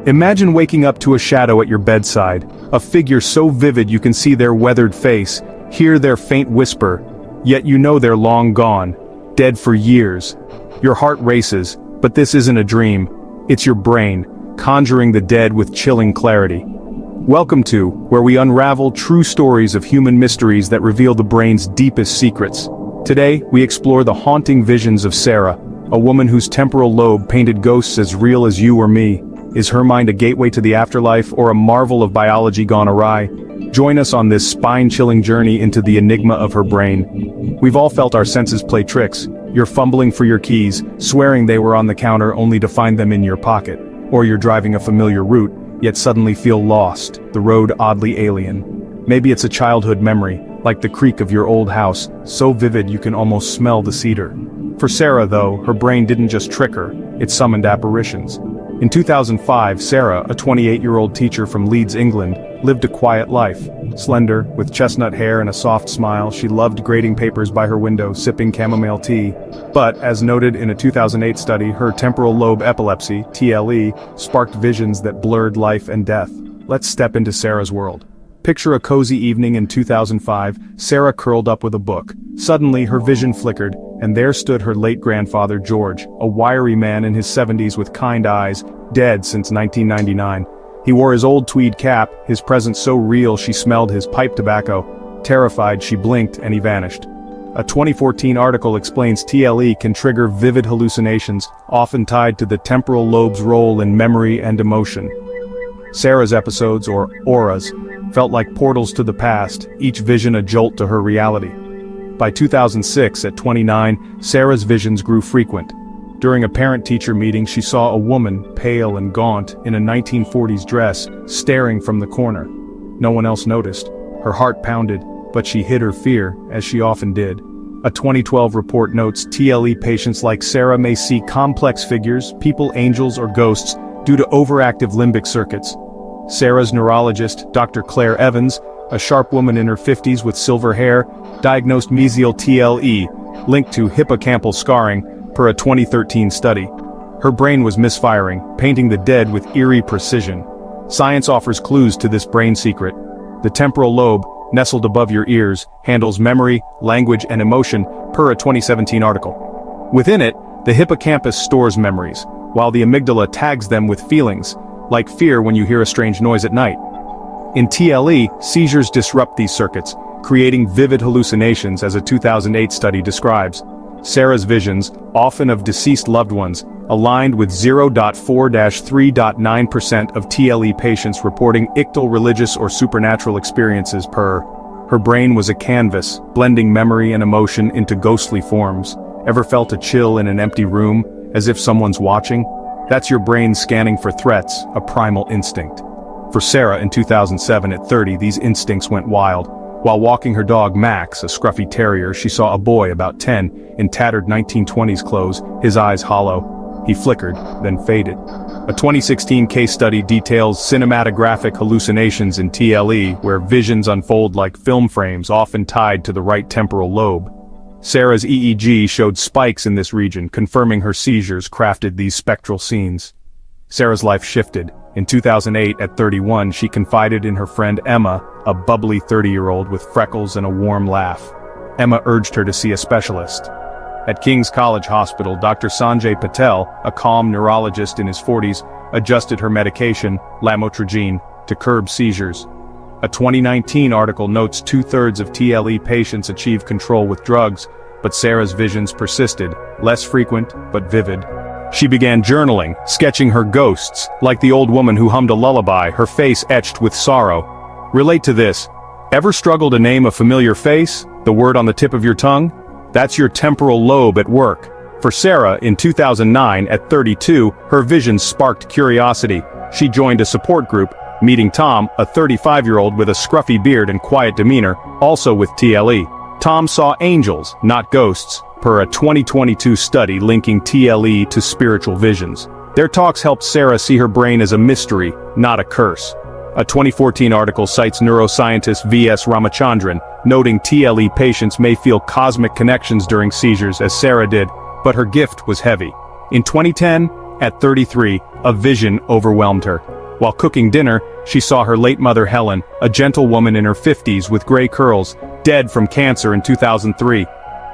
Imagine waking up to a shadow at your bedside, a figure so vivid you can see their weathered face, hear their faint whisper, yet you know they're long gone, dead for years. Your heart races, but this isn't a dream, it's your brain, conjuring the dead with chilling clarity. Welcome to, where we unravel true stories of human mysteries that reveal the brain's deepest secrets. Today, we explore the haunting visions of Sarah, a woman whose temporal lobe painted ghosts as real as you or me. Is her mind a gateway to the afterlife or a marvel of biology gone awry? Join us on this spine-chilling journey into the enigma of her brain. We've all felt our senses play tricks. You're fumbling for your keys, swearing they were on the counter only to find them in your pocket. Or you're driving a familiar route, yet suddenly feel lost, the road oddly alien. Maybe it's a childhood memory, like the creak of your old house, so vivid you can almost smell the cedar. For Sarah, though, her brain didn't just trick her, it summoned apparitions. In 2005, Sarah, a 28-year-old teacher from Leeds, England, lived a quiet life. Slender, with chestnut hair and a soft smile, she loved grading papers by her window, sipping chamomile tea. But, as noted in a 2008 study, her temporal lobe epilepsy, TLE, sparked visions that blurred life and death. Let's step into Sarah's world. Picture a cozy evening in 2005, Sarah curled up with a book. Suddenly, her vision flickered, and there stood her late grandfather George, a wiry man in his 70s with kind eyes, dead since 1999. He wore his old tweed cap, his presence so real she smelled his pipe tobacco. Terrified, she blinked and he vanished. A 2014 article explains TLE can trigger vivid hallucinations, often tied to the temporal lobe's role in memory and emotion. Sarah's episodes, or auras, felt like portals to the past, each vision a jolt to her reality. By 2006, at 29, Sarah's visions grew frequent. During a parent-teacher meeting, she saw a woman, pale and gaunt, in a 1940s dress, staring from the corner. No one else noticed. Her heart pounded, but she hid her fear, as she often did. A 2012 report notes TLE patients like Sarah may see complex figures, people, angels, or ghosts, due to overactive limbic circuits. Sarah's neurologist, Dr. Claire Evans, a sharp woman in her 50s with silver hair, diagnosed mesial TLE, linked to hippocampal scarring, per a 2013 study. Her brain was misfiring, painting the dead with eerie precision. Science offers clues to this brain secret. The temporal lobe, nestled above your ears, handles memory, language, and emotion, per a 2017 article. Within it, the hippocampus stores memories, while the amygdala tags them with feelings, like fear when you hear a strange noise at night. In TLE, seizures disrupt these circuits, creating vivid hallucinations, as a 2008 study describes. Sarah's visions, often of deceased loved ones, aligned with 0.4-3.9% of TLE patients reporting ictal religious or supernatural experiences per. Her brain was a canvas, blending memory and emotion into ghostly forms. Ever felt a chill in an empty room, as if someone's watching? That's your brain scanning for threats, a primal instinct. For Sarah in 2007 at 30, these instincts went wild. While walking her dog Max, a scruffy terrier, she saw a boy about 10, in tattered 1920s clothes, his eyes hollow. He flickered, then faded. A 2016 case study details cinematographic hallucinations in TLE, where visions unfold like film frames, often tied to the right temporal lobe. Sarah's EEG showed spikes in this region, confirming her seizures crafted these spectral scenes. Sarah's life shifted. In 2008, at 31, she confided in her friend Emma, a bubbly 30-year-old with freckles and a warm laugh. Emma urged her to see a specialist. At King's College Hospital, Dr. Sanjay Patel, a calm neurologist in his 40s, adjusted her medication, lamotrigine, to curb seizures. A 2019 article notes 2/3 of TLE patients achieve control with drugs, but Sarah's visions persisted, less frequent, but vivid. She began journaling, sketching her ghosts, like the old woman who hummed a lullaby, her face etched with sorrow. Relate to this. Ever struggle to name a familiar face, the word on the tip of your tongue? That's your temporal lobe at work. For Sarah, in 2009, at 32, her visions sparked curiosity. She joined a support group, meeting Tom, a 35-year-old with a scruffy beard and quiet demeanor, also with TLE. Tom saw angels, not ghosts, per a 2022 study linking TLE to spiritual visions. Their talks helped Sarah see her brain as a mystery, not a curse. A 2014 article cites neuroscientist V.S. Ramachandran, noting TLE patients may feel cosmic connections during seizures, as Sarah did, but her gift was heavy. In 2010, At 33, a vision overwhelmed her. While cooking dinner, she saw her late mother Helen, a gentle woman in her 50s with gray curls, dead from cancer in 2003.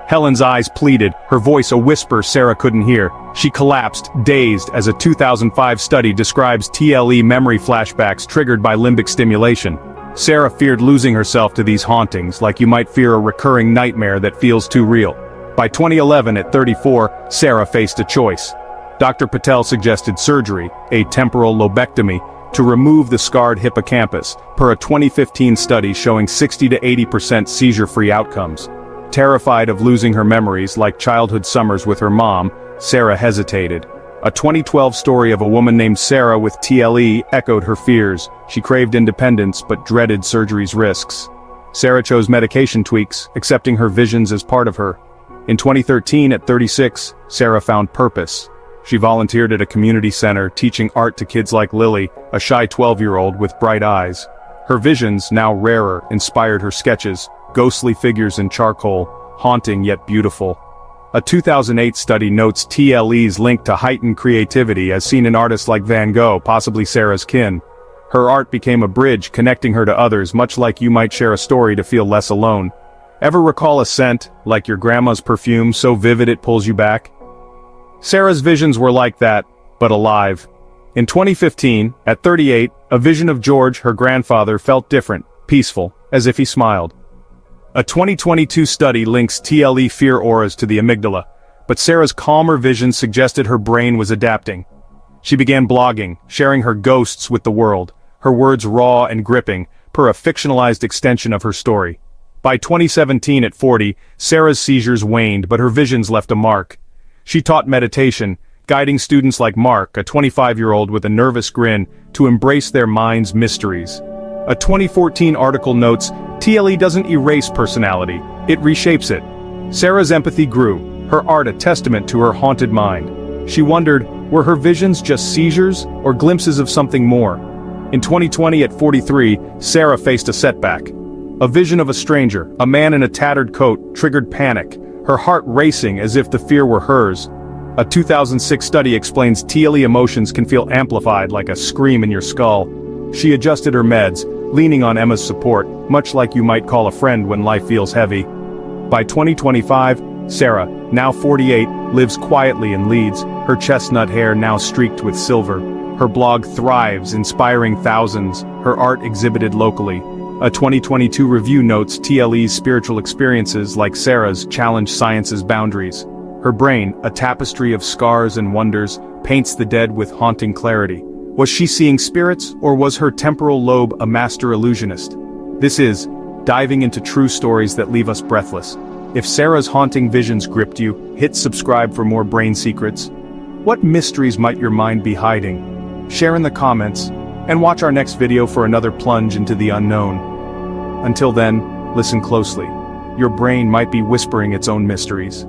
Helen's eyes pleaded, her voice a whisper Sarah couldn't hear. She collapsed, dazed, as a 2005 study describes TLE memory flashbacks triggered by limbic stimulation. Sarah feared losing herself to these hauntings, like you might fear a recurring nightmare that feels too real. By 2011, at 34, Sarah faced a choice. Dr. Patel suggested surgery, a temporal lobectomy, to remove the scarred hippocampus, per a 2015 study showing 60 to 80% seizure-free outcomes. Terrified of losing her memories like childhood summers with her mom, Sarah hesitated. A 2012 story of a woman named Sarah with TLE echoed her fears. She craved independence but dreaded surgery's risks. Sarah chose medication tweaks, accepting her visions as part of her. In 2013, at 36, Sarah found purpose. She volunteered at a community center, teaching art to kids like Lily, a shy 12-year-old with bright eyes. Her visions, now rarer, inspired her sketches, ghostly figures in charcoal, haunting yet beautiful. A 2008 study notes TLE's link to heightened creativity as seen in artists like Van Gogh, possibly Sarah's kin. Her art became a bridge connecting her to others, much like you might share a story to feel less alone. Ever recall a scent, like your grandma's perfume, so vivid it pulls you back? Sarah's visions were like that, but alive. In 2015, at 38, a vision of George, her grandfather, felt different, peaceful, as if he smiled. A 2022 study links TLE fear auras to the amygdala, but Sarah's calmer vision suggested her brain was adapting. She began blogging, sharing her ghosts with the world, her words raw and gripping, per a fictionalized extension of her story. By 2017 at 40, Sarah's seizures waned, but her visions left a mark. She taught meditation, guiding students like Mark, a 25-year-old with a nervous grin, to embrace their mind's mysteries. A 2014 article notes, TLE doesn't erase personality, it reshapes it. Sarah's empathy grew, her art a testament to her haunted mind. She wondered, were her visions just seizures, or glimpses of something more? In 2020 at 43, Sarah faced a setback. A vision of a stranger, a man in a tattered coat, triggered panic, her heart racing as if the fear were hers. A 2006 study explains TLE emotions can feel amplified like a scream in your skull. She adjusted her meds, leaning on Emma's support, much like you might call a friend when life feels heavy. By 2025, Sarah, now 48, lives quietly in Leeds, her chestnut hair now streaked with silver. Her blog thrives, inspiring thousands, her art exhibited locally. A 2022 review notes TLE's spiritual experiences, like Sarah's, challenge science's boundaries. Her brain, a tapestry of scars and wonders, paints the dead with haunting clarity. Was she seeing spirits, or was her temporal lobe a master illusionist? This is diving into true stories that leave us breathless. If Sarah's haunting visions gripped you, hit subscribe for more brain secrets. What mysteries might your mind be hiding? Share in the comments, and watch our next video for another plunge into the unknown. Until then, listen closely. Your brain might be whispering its own mysteries.